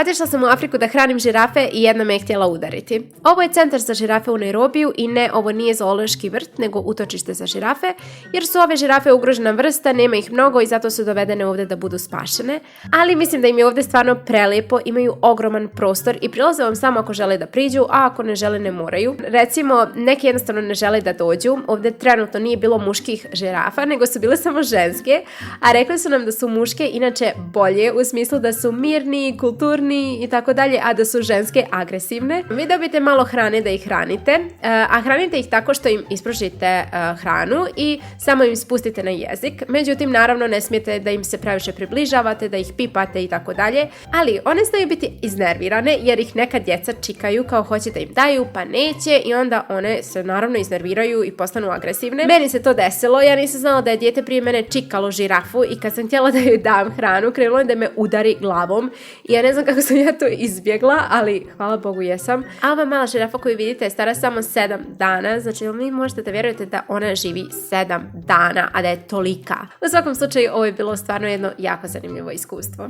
Otišla sam u Afriku da hranim žirafe i jedna me je htjela udariti. Ovo je centar za žirafe u Nairobiju i ne, ovo nije zoološki vrt, nego utočište za žirafe, jer su ove žirafe ugrožena vrsta, nema ih mnogo i zato su dovedene ovdje da budu spašene. Ali mislim da im je ovdje stvarno prelijepo, imaju ogroman prostor i prilaze vam samo ako žele da priđu, a ako ne žele ne moraju. Recimo, neki jednostavno ne žele da dođu, ovdje trenutno nije bilo muških žirafa, nego su bile samo ženske, a rekli su nam da su muške inače bolje, u smislu da su mirni, kulturni i tako dalje, a da su ženske agresivne. Vi dobijete malo hrane da ih hranite, a hranite ih tako što im ispružite hranu i samo im spustite na jezik. Međutim, naravno ne smijete da im se previše približavate, da ih pipate i tako dalje, ali one znaju biti iznervirane jer ih neka djeca čikaju kao hoće da im daju pa neće i onda one se naravno iznerviraju i postanu agresivne. Meni se to desilo, ja nisam znala da je dijete prije mene čikalo žirafu i kad sam htjela da joj dam hranu, krenulo je da me udari glavom i ja ne znam kako sam ja to izbjegla, ali hvala Bogu jesam. A ova mala žirafa koju vidite je stara samo 7 dana, znači vi možete da vjerujete da ona živi 7 dana, a da je tolika. U svakom slučaju ovo je bilo stvarno jedno jako zanimljivo iskustvo.